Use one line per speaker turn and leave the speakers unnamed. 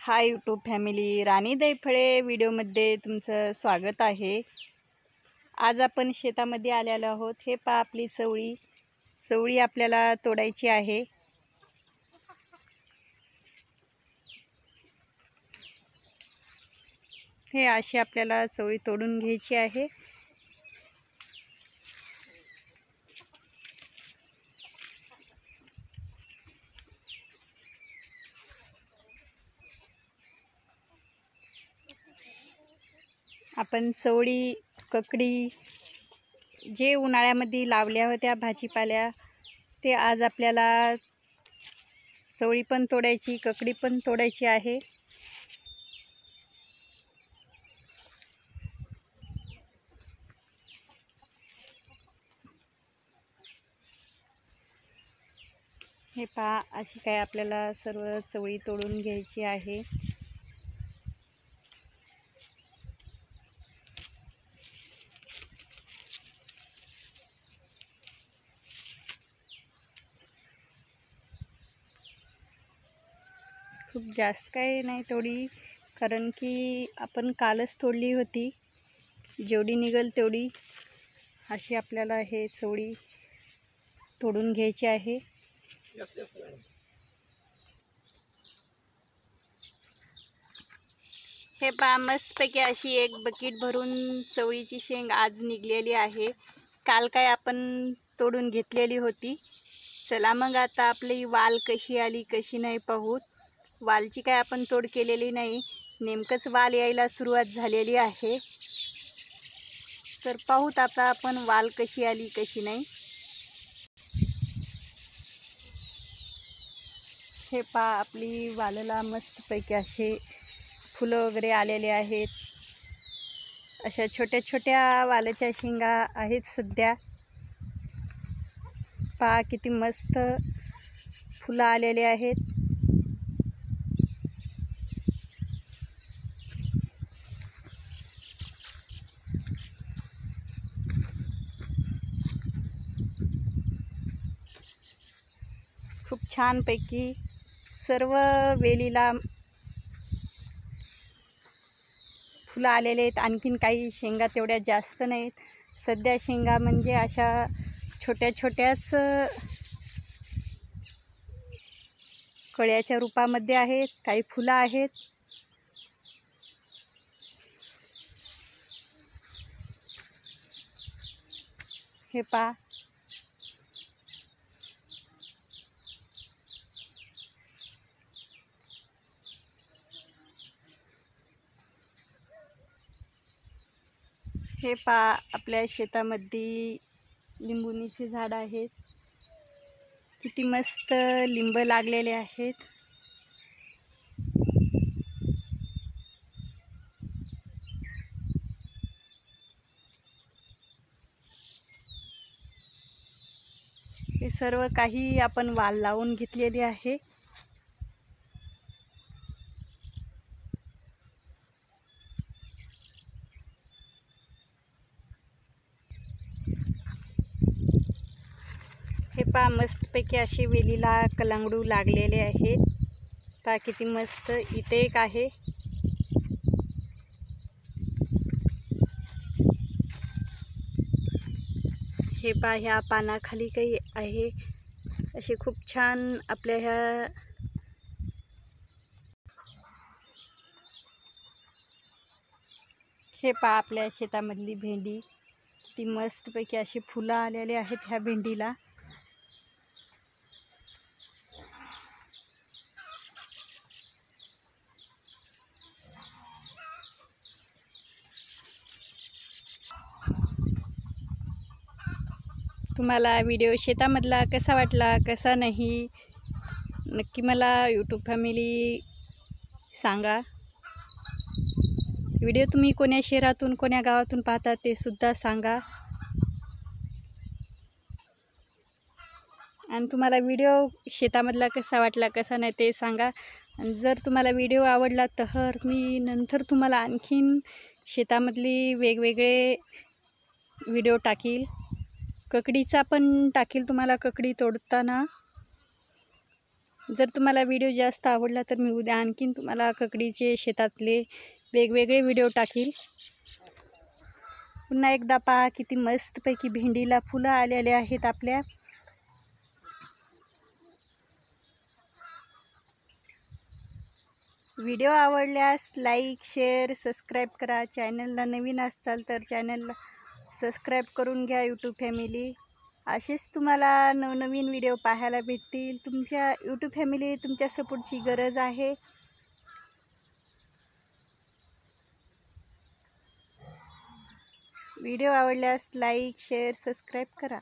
Hi YouTube family, राणी दैफळे व्हिडिओमध्ये तुमचं स्वागत आहे। आज आपण शेतामध्ये आलेलो आहोत। हे पहा आपली चवळी आपल्याला तोडायची आहे। हे अशी आपल्याला चवळी तोडून घ्यायची आहे। आपण चवळी, ककडी जे उन्हाळ्यामध्ये लावल्या होत्या भाजीपाल्या, ते आज आपल्याला चवळी पण तोडायची, ककडी पण तोडायची आहे। हे पहा, अशी काय आपल्याला सर्व चवळी तोडून घ्यायची आहे। खूप जास्त काही नाही तोडी, कारण की आपण कालच तोडली होती। जेवढी निघल तेवढी अशी आपल्याला हे चवळी तोडून घ्यायची आहे। हे पहा, मस्तपैकी अशी एक बकेट भरून चवळीची शेंग आज निघलेली आहे। काल काय आपण तोडून घेतलेली होती। चला मग आता आपली वाल कशी आली कशी नाही पाहूत। वालची काय आपण तोड केलेली नाही, नेमकंच वाल यायला सुरुवात झालेली आहे। तर पाहूत आता आपण वाल कशी आली कशी नाही। हे पहा, आपली वालला मस्तपैकी असे फुलं वगैरे आलेले आहेत। अशा छोट्या छोट्या वालाच्या शेंगा आहेत सध्या। पहा किती मस्त फुलं आलेले आहेत। खूप छानपैकी सर्व वेलीला फुलं आलेले आहेत। आणखीन काही शेंगा तेवढ्या जास्त नाहीत। सध्या शेंगा म्हणजे अशा छोट्या छोट्याच कळ्याच्या रूपामध्ये आहेत, काही फुलं आहेत। हे पहा, हे पहा, आपल्या शेतामध्ये लिंबुनीचे झाड आहेत। किती मस्त लिंब लागलेले आहेत। हे सर्व काही आपण वाल लावून घेतलेली आहे। हे पहा, मस्तपैकी असे वेलीला कलांगडू लागलेले आहेत। पहा किती मस्त, इथे एक आहे। हे पहा, ह्या पानाखाली काही आहे। असे खूप छान आपल्या ह्या हे पहा, आपल्या शेतामधली भेंडी ती मस्तपैकी अशी फुलं आलेली आहेत ह्या भेंडीला। तुम्हाला व्हिडिओ शेतामधला कसा वाटला कसा नाही, नक्की मला यूट्यूब फॅमिली सांगा। व्हिडिओ तुम्ही कोण्या शहरातून कोण्या गावातून पाहता ते सुद्धा सांगा। आणि तुम्हाला व्हिडिओ शेतामधला कसा वाटला कसा नाही ते सांगा। आणि जर तुम्हाला व्हिडिओ आवडला तर मी नंतर तुम्हाला आणखीन शेतामधली वेगवेगळे व्हिडिओ टाकील। ककडीचा पण टाकील तुम्हाला, ककडी तोडताना जर तुम्हाला व्हिडिओ जास्त आवडला तर मी उद्या आणखीन तुम्हाला ककडीचे शेतातले वेगवेगळे व्हिडिओ टाकील. पुन्हा एकदा पहा किती मस्तपैकी भेंडीला फुलं आलेले आहेत आपल्या. व्हिडिओ आवडल्यास लाईक, शेअर, सबस्क्राईब करा. चॅनलला नवीन असाल तर चॅनलला सबस्क्राईब करून घ्या यूट्यूब फॅमिली. असेच तुम्हाला नवनवीन व्हिडिओ पाहायला भेटतील. तुमच्या यूट्यूब फॅमिली तुमच्या सपोर्टची गरज आहे. व्हिडिओ आवडल्यास लाईक, शेअर, सबस्क्राईब करा.